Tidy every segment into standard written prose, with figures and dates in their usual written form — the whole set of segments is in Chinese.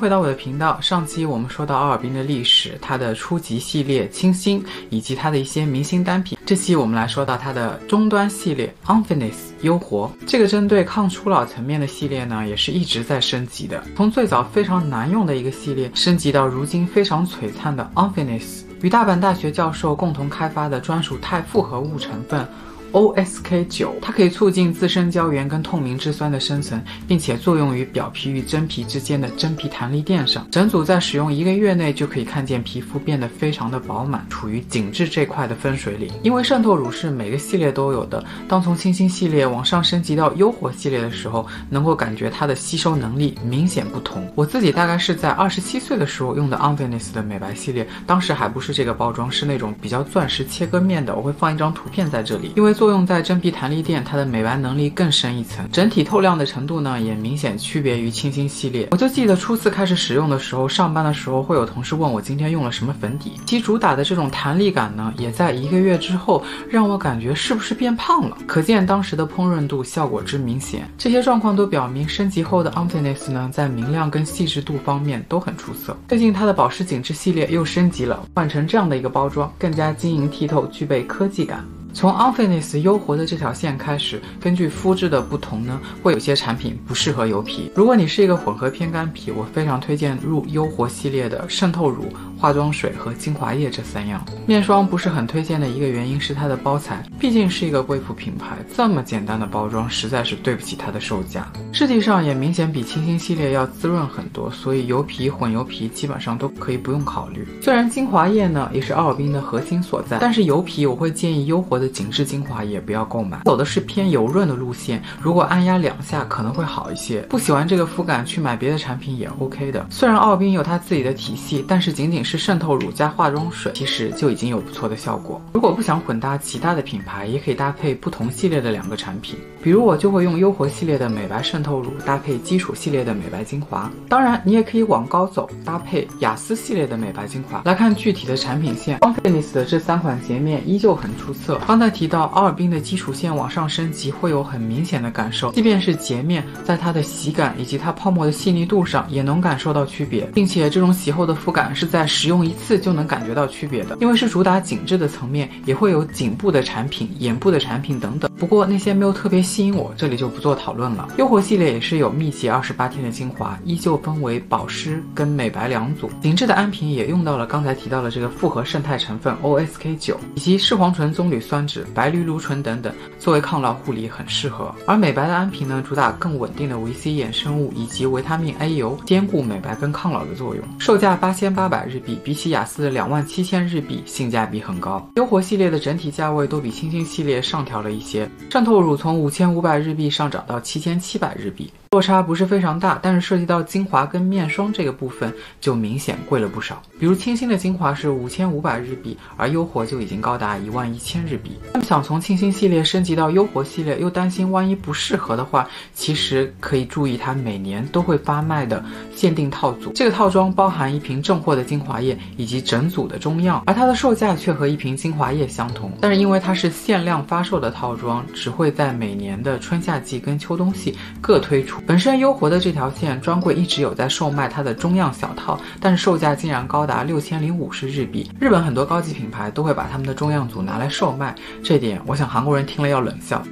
回到我的频道。上期我们说到奥尔滨的历史，它的初级系列清新，以及它的一些明星单品。这期我们来说到它的终端系列 Unfinished 优活。这个针对抗初老层面的系列呢，也是一直在升级的。从最早非常难用的一个系列，升级到如今非常璀璨的 Unfinished， 与大阪大学教授共同开发的专属钛复合物成分OSK9， 它可以促进自身胶原跟透明质酸的生成，并且作用于表皮与真皮之间的真皮弹力垫上。整组在使用1个月内就可以看见皮肤变得非常的饱满，处于紧致这块的分水岭。因为渗透乳是每个系列都有的，当从清新系列往上升级到优活系列的时候，能够感觉它的吸收能力明显不同。我自己大概是在27岁的时候用的 Unfinished 的美白系列，当时还不是这个包装，是那种比较钻石切割面的，我会放一张图片在这里。因为作用在真皮弹力垫，它的美白能力更深一层，整体透亮的程度呢也明显区别于清新系列。我就记得初次开始使用的时候，上班的时候会有同事问我今天用了什么粉底，其主打的这种弹力感呢，也在1个月之后让我感觉是不是变胖了，可见当时的烹饪度效果之明显。这些状况都表明升级后的 Unfinished 呢，在明亮跟细致度方面都很出色。最近它的保湿紧致系列又升级了，换成这样的一个包装，更加晶莹剔透，具备科技感。从 Unfinished 优活的这条线开始，根据肤质的不同呢，会有些产品不适合油皮。如果你是一个混合偏干皮，我非常推荐入优活系列的渗透乳、化妆水和精华液这3样。面霜不是很推荐的一个原因是它的包材，毕竟是一个贵妇品牌，这么简单的包装实在是对不起它的售价。质地上也明显比清新系列要滋润很多，所以油皮、混油皮基本上都可以不用考虑。虽然精华液呢也是奥尔滨的核心所在，但是油皮我会建议优活的紧致精华液不要购买，走的是偏油润的路线，如果按压2下可能会好一些。不喜欢这个肤感去买别的产品也 OK 的。虽然奥尔滨有它自己的体系，但是仅仅是渗透乳加化妆水其实就已经有不错的效果。如果不想混搭其他的品牌，也可以搭配不同系列的2个产品，比如我就会用优活系列的美白渗透乳搭配基础系列的美白精华。当然你也可以往高走，搭配雅思系列的美白精华。来看具体的产品线， Unfinished 的这3款洁面依旧很出色。刚才提到奥尔滨的基础线往上升级会有很明显的感受，即便是洁面，在它的洗感以及它泡沫的细腻度上也能感受到区别，并且这种洗后的肤感是在使用1次就能感觉到区别的。因为是主打紧致的层面，也会有颈部的产品、眼部的产品等等，不过那些没有特别吸引我，这里就不做讨论了。优活系列也是有密集28天的精华，依旧分为保湿跟美白2组。紧致的安瓶也用到了刚才提到的这个复合胜肽成分 OSK9， 以及视黄醇棕榈酸酯、白藜芦醇等等，作为抗老护理很适合。而美白的安瓶呢，主打更稳定的维 C 衍生物以及维他命 A 油，兼顾美白跟抗老的作用。售价8800日币，比起雅思的27000日币性价比很高。优活系列的整体价位都比清新系列上调了一些，渗透乳从5500日币上涨到7700日币，落差不是非常大，但是涉及到精华跟面霜这个部分就明显贵了不少。比如清新的精华是5500日币，而优活就已经高达11000日币。那么想从清新系列升级到优活系列，又担心万一不适合的话，其实可以注意它每年都会发卖的限定套组。这个套装包含1瓶正货的精华液以及整组的中样，而它的售价却和1瓶精华液相同。但是因为它是限量发售的套装，只会在每年的春夏季跟秋冬季各推出。本身优活的这条线专柜一直有在售卖它的中样小套，但是售价竟然高达6050日币。日本很多高级品牌都会把他们的中样组拿来售卖，这点我想韩国人听了要冷笑。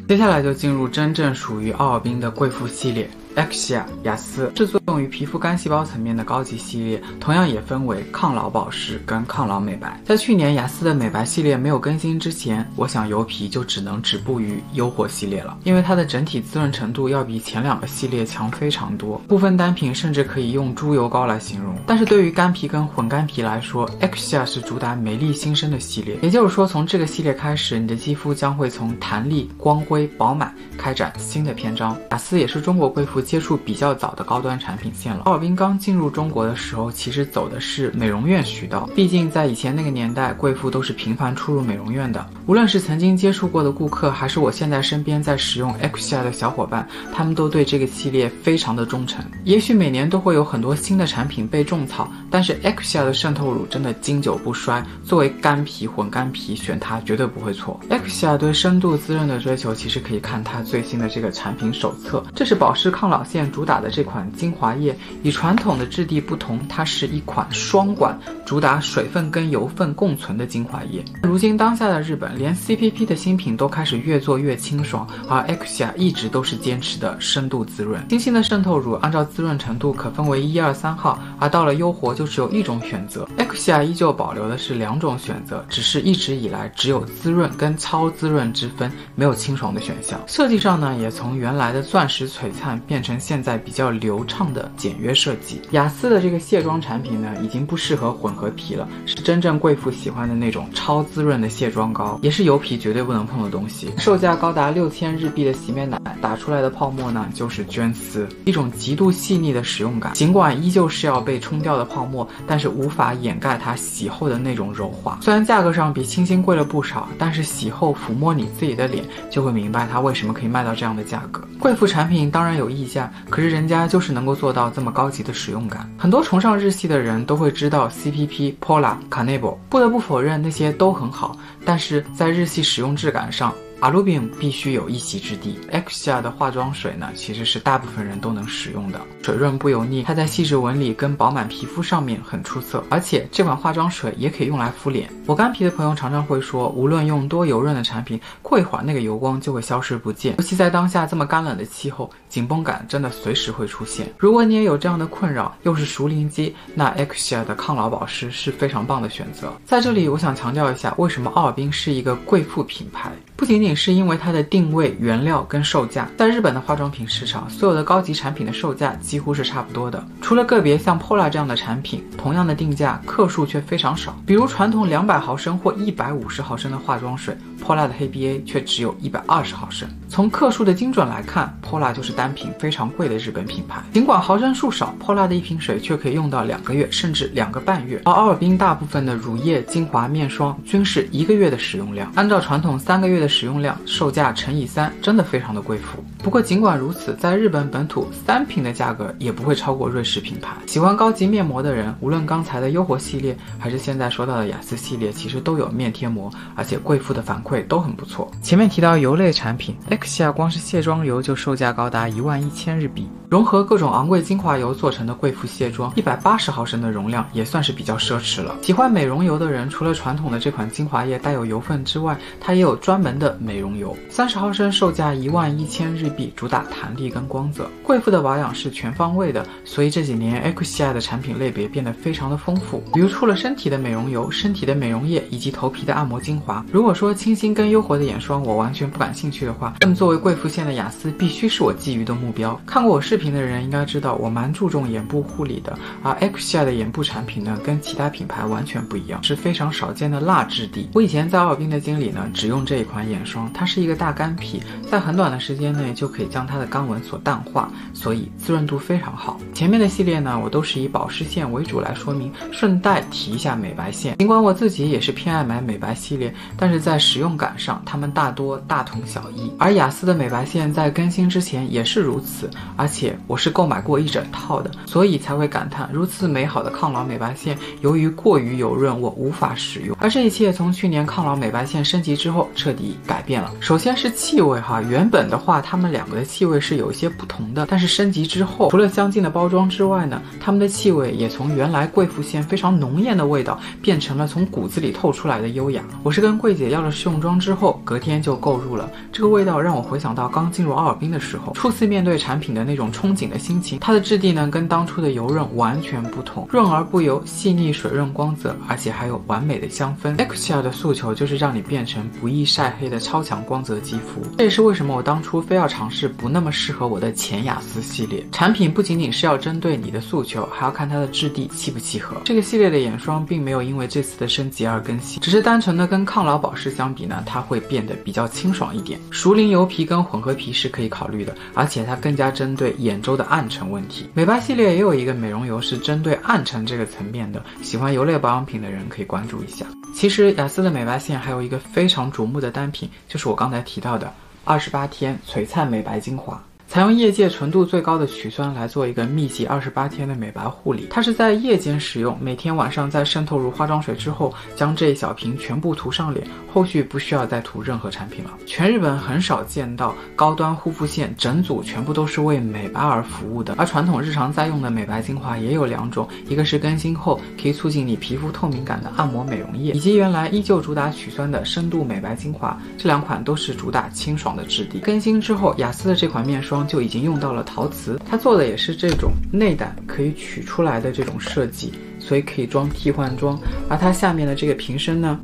接下来就进入真正属于奥尔滨的贵妇系列Exia 雅思，是作用于皮肤干细胞层面的高级系列，同样也分为抗老保湿跟抗老美白。在去年雅思的美白系列没有更新之前，我想油皮就只能止步于优活系列了，因为它的整体滋润程度要比前2个系列强非常多，部分单品甚至可以用猪油膏来形容。但是对于干皮跟混干皮来说， Exia 是主打美丽新生的系列，也就是说从这个系列开始，你的肌肤将会从弹力、光辉、饱满开展新的篇章。雅思也是中国贵妇接触比较早的高端产品线了。奥尔滨刚进入中国的时候，其实走的是美容院渠道，毕竟在以前那个年代，贵妇都是频繁出入美容院的。无论是曾经接触过的顾客，还是我现在身边在使用 Exia 的小伙伴，他们都对这个系列非常的忠诚。也许每年都会有很多新的产品被种草，但是 Exia 的渗透乳真的经久不衰，作为干皮、混干皮，选它绝对不会错。Exia 对深度滋润的追求，其实可以看它最新的这个产品手册，这是保湿抗老港线主打的这款精华液，与传统的质地不同，它是一款双管，主打水分跟油分共存的精华液。如今当下的日本，连 CPP 的新品都开始越做越清爽，而 Exia 一直都是坚持的深度滋润。新兴的渗透乳按照滋润程度可分为1、2、3号，而到了优活就只有一种选择。Exia 依旧保留的是2种选择，只是一直以来只有滋润跟超滋润之分，没有清爽的选项。设计上呢，也从原来的钻石璀璨变成现在比较流畅的简约设计。雅思的这个卸妆产品呢，已经不适合混合皮了，是真正贵妇喜欢的那种超滋润的卸妆膏，也是油皮绝对不能碰的东西。售价高达6000日币的洗面奶打出来的泡沫呢，就是绢丝，一种极度细腻的使用感。尽管依旧是要被冲掉的泡沫，但是无法掩盖它洗后的那种柔滑。虽然价格上比清新贵了不少，但是洗后抚摸你自己的脸，就会明白它为什么可以卖到这样的价格。贵妇产品当然有溢价，可是人家就是能够做到这么高级的使用感。很多崇尚日系的人都会知道 CPP、Pola、Kanebo， 不得不否认那些都很好，但是在日系使用质感上，Alubin 必须有一席之地。Exia 的化妆水呢，其实是大部分人都能使用的，水润不油腻，它在细致纹理跟饱满皮肤上面很出色，而且这款化妆水也可以用来敷脸。我干皮的朋友常常会说，无论用多油润的产品，过一会儿那个油光就会消失不见，尤其在当下这么干冷的气候，紧绷感真的随时会出现。如果你也有这样的困扰，又是熟龄肌，那 Exia 的抗老保湿是非常棒的选择。在这里我想强调一下，为什么奥尔滨是一个贵妇品牌，不仅仅是因为它的定位、原料跟售价。在日本的化妆品市场，所有的高级产品的售价几乎是差不多的，除了个别像 Pola 这样的产品，同样的定价，克数却非常少。比如传统200毫升或150毫升的化妆水， Pola 的黑 BA 却只有120毫升。从克数的精准来看， Pola 就是单品非常贵的日本品牌。尽管毫升数少， Pola 的一瓶水却可以用到2个月甚至2个半月，而奥尔滨大部分的乳液、精华、面霜均是1个月的使用量，按照传统3个月的使用量，售价乘以3，真的非常的贵妇。不过尽管如此，在日本本土3瓶的价格也不会超过瑞士品牌。喜欢高级面膜的人，无论刚才的优活系列还是现在说到的雅思系列，其实都有面贴膜，而且贵妇的反馈都很不错。前面提到油类产品， Exia 光是卸妆油就售价高达11000日币，融合各种昂贵精华油做成的贵妇卸妆，180毫升的容量也算是比较奢侈了。喜欢美容油的人，除了传统的这款精华液带有油分之外，它也有专门的美容油，30毫升售价11000日币，主打弹力跟光泽。贵妇的保养是全方位的，所以这几年 Exia 的产品类别变得非常的丰富，比如出了身体的美容油、身体的美容液以及头皮的按摩精华。如果说清新跟优活的眼霜我完全不感兴趣的话，那么作为贵妇线的雅思必须是我觊觎的目标。看过我视频的人应该知道，我蛮注重眼部护理的，而 Exia 的眼部产品呢，跟其他品牌完全不一样，是非常少见的蜡质地。我以前在奥尔滨的经理呢，只用这一款眼霜，它是一个大干皮，在很短的时间内就可以将它的干纹所淡化，所以滋润度非常好。前面的系列呢，我都是以保湿线为主来说明，顺带提一下美白线。尽管我自己也是偏爱买美白系列，但是在使用感上，它们大多大同小异。而雅思的美白线在更新之前也是如此，而且我是购买过一整套的，所以才会感叹如此美好的抗老美白线，由于过于油润，我无法使用。而这一切从去年抗老美白线升级之后彻底改变了。首先是气味哈，原本的话它们两个的气味是有一些不同的，但是升级之后，除了相近的包装之外呢，它们的气味也从原来贵妇线非常浓艳的味道，变成了从骨子里透出来的优雅。我是跟柜姐要了试用装之后，隔天就购入了。这个味道让我回想到刚进入奥尔滨的时候，初次面对产品的那种憧憬的心情。它的质地呢，跟当初的油润完全不同，润而不油，细腻水润光泽，而且还有完美的香氛。Exia 的诉求就是让你变成不易晒黑的超强光泽肌肤，这也是为什么我当初非要尝试不那么适合我的前雅思系列。产品不仅仅是要针对你的诉求，还要看它的质地契不契合。这个系列的眼霜并没有因为这次的升级而更新，只是单纯的跟抗老保湿相比呢，它会变得比较清爽一点。熟龄油皮跟混合皮是可以考虑的，而且它更加针对眼周的暗沉问题。美白系列也有一个美容油是针对暗沉这个层面的，喜欢油类保养品的人可以关注一下。其实雅思的美白线还有一个非常瞩目的单品，就是我刚才提到的28天璀璨美白精华。采用业界纯度最高的曲酸来做一个密集28天的美白护理。它是在夜间使用，每天晚上在渗透入化妆水之后，将这一小瓶全部涂上脸，后续不需要再涂任何产品了。全日本很少见到高端护肤线整组全部都是为美白而服务的，而传统日常在用的美白精华也有2种，一个是更新后可以促进你皮肤透明感的按摩美容液，以及原来依旧主打曲酸的深度美白精华，这2款都是主打清爽的质地。更新之后，雅诗的这款面霜就已经用到了陶瓷，它做的也是这种内胆可以取出来的这种设计，所以可以装替换装，而它下面的这个瓶身呢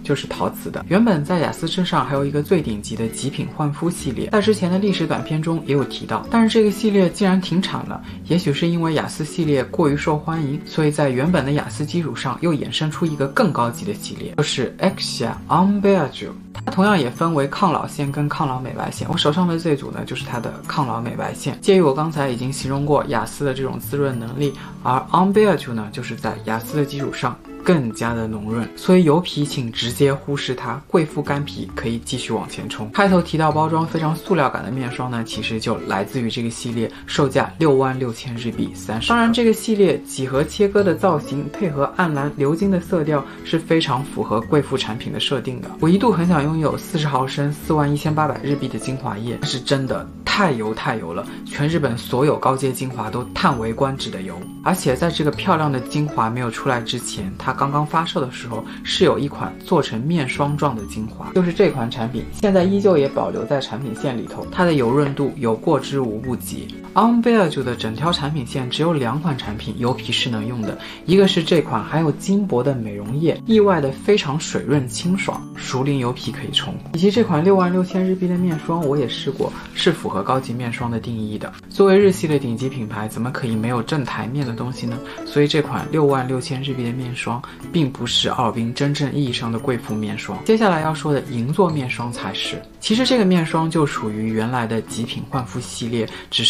就是陶瓷的。原本在雅诗身上还有一个最顶级的极品焕肤系列，在之前的历史短片中也有提到，但是这个系列竟然停产了。也许是因为雅诗系列过于受欢迎，所以在原本的雅诗基础上又衍生出一个更高级的系列，就是 Exia Ambeaju。它同样也分为抗老线跟抗老美白线，我手上的这组呢就是它的抗老美白线。介于我刚才已经形容过雅诗的这种滋润能力，而 Ambeaju 呢就是在雅诗的基础上更加的浓润，所以油皮请直接忽视它，贵妇干皮可以继续往前冲。开头提到包装非常塑料感的面霜呢，其实就来自于这个系列，售价66000日币30。当然，这个系列几何切割的造型配合暗蓝鎏金的色调是非常符合贵妇产品的设定的。我一度很想拥有40毫升41800日币的精华液，但是真的太油了，全日本所有高阶精华都叹为观止的油。而且在这个漂亮的精华没有出来之前，它刚刚发售的时候是有一款做成面霜状的精华，就是这款产品，现在依旧也保留在产品线里头，它的油润度有过之无不及。Ambeaju 的整条产品线只有2款产品油皮是能用的，一个是这款含有金箔的美容液，意外的非常水润清爽，熟龄油皮可以冲，以及这款66000日币的面霜我也试过，是符合高级面霜的定义的。作为日系的顶级品牌，怎么可以没有正台面的东西呢？所以这款66000日币的面霜并不是奥尔滨真正意义上的贵妇面霜。接下来要说的银座面霜才是。其实这个面霜就属于原来的极品焕肤系列，只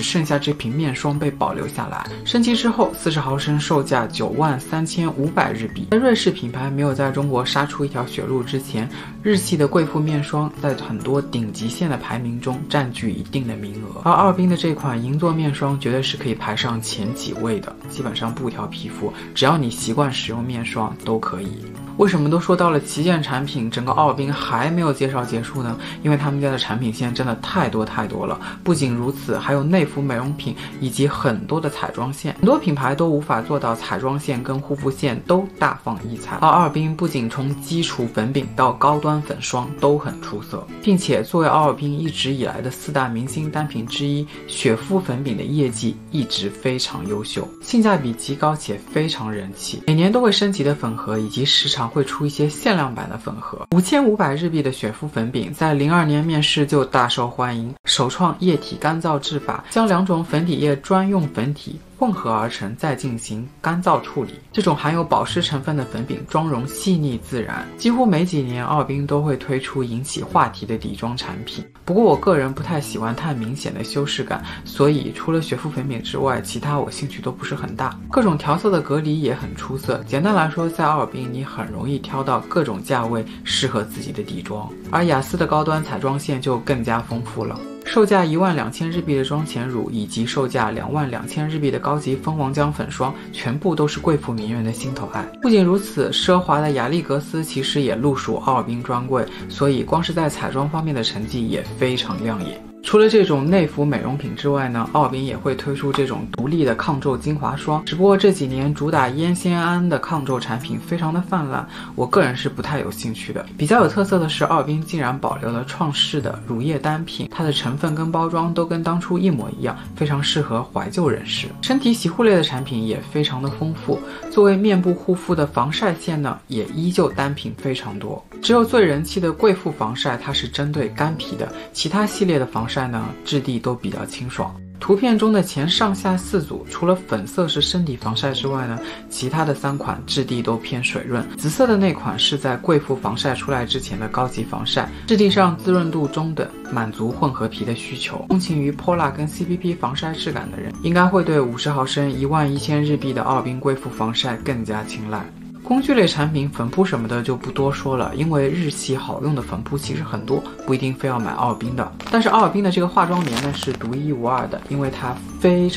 剩下这瓶面霜被保留下来。升级之后，40毫升售价93500日币。在瑞士品牌没有在中国杀出一条血路之前，日系的贵妇面霜在很多顶级线的排名中占据一定的名额，而奥尔滨的这款银座面霜绝对是可以排上前几位的，基本上不挑皮肤，只要你习惯使用面霜都可以。为什么都说到了旗舰产品，整个奥尔滨还没有介绍结束呢？因为他们家的产品线真的太多了。不仅如此，还有内服美容品以及很多的彩妆线，很多品牌都无法做到彩妆线跟护肤线都大放异彩。而奥尔滨不仅从基础粉饼到高端粉霜都很出色，并且作为奥尔滨一直以来的4大明星单品之一，雪肤粉饼的业绩一直非常优秀，性价比极高且非常人气。每年都会升级的粉盒，以及时常会出一些限量版的粉盒。5500日币的雪肤粉饼在02年面世就大受欢迎，首创液体干燥制法，将2种粉底液专用粉体混合而成，再进行干燥处理。这种含有保湿成分的粉饼妆容细腻自然，几乎每几年奥尔滨都会推出引起话题的底妆产品。不过我个人不太喜欢太明显的修饰感，所以除了雪肤粉饼之外，其他我兴趣都不是很大。各种调色的隔离也很出色，简单来说，在奥尔滨你很容易挑到各种价位适合自己的底妆。而雅诗的高端彩妆线就更加丰富了，售价12000日币的妆前乳以及售价22000日币的高级蜂王浆粉霜，全部都是贵妇名媛的心头爱。不仅如此，奢华的雅丽格丝其实也入属奥尔滨专柜，所以光是在彩妆方面的成绩也非常亮眼。除了这种内服美容品之外呢，奥尔滨也会推出这种独立的抗皱精华霜，只不过这几年主打烟酰胺的抗皱产品非常的泛滥，我个人是不太有兴趣的。比较有特色的是，奥尔滨竟然保留了创世的乳液单品，它的成分跟包装都跟当初一模一样，非常适合怀旧人士。身体洗护类的产品也非常的丰富，作为面部护肤的防晒线呢，也依旧单品非常多。只有最人气的贵妇防晒，它是针对干皮的，其他系列的防晒呢，质地都比较清爽。图片中的前上下4组，除了粉色是身体防晒之外呢，其他的3款质地都偏水润。紫色的那款是在贵妇防晒出来之前的高级防晒，质地上滋润度中等，满足混合皮的需求。钟情于 Pola 跟 CPP 防晒质感的人，应该会对50毫升11000日币的奥尔滨贵妇防晒更加青睐。工具类产品粉扑什么的就不多说了，因为日系好用的粉扑其实很多，不一定非要买奥尔滨的。但是奥尔滨的这个化妆棉呢是独一无二的，因为它非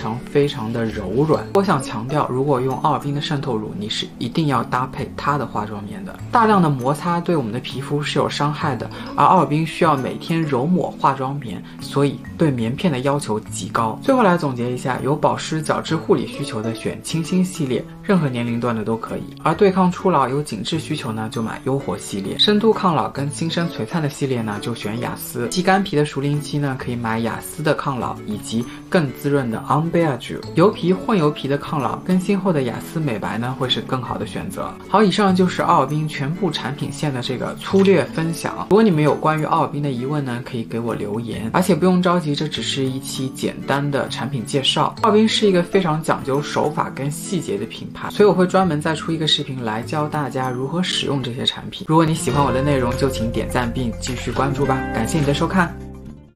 常的柔软。我想强调，如果用奥尔滨的渗透乳，你是一定要搭配它的化妆棉的。大量的摩擦对我们的皮肤是有伤害的，而奥尔滨需要每天揉抹化妆棉，所以对棉片的要求极高。最后来总结一下，有保湿角质护理需求的选清新系列，任何年龄段的都可以；而对抗初老有紧致需求呢，就买优活系列；深度抗老跟新生璀璨的系列呢，就选雅思；肌干皮的熟龄期呢，可以买雅思的抗老以及更滋润的 Ambiagel；油皮混油皮的抗老，更新后的雅思美白呢，会是更好的选择。好，以上就是奥尔滨全部产品线的这个粗略分享。如果你们有关于奥尔滨的疑问呢，可以给我留言，而且不用着急，这只是一期简单的产品介绍。奥尔滨是一个非常讲究手法跟细节的品牌，所以我会专门再出一个视频来教大家如何使用这些产品。如果你喜欢我的内容，就请点赞并继续关注吧。感谢你的收看。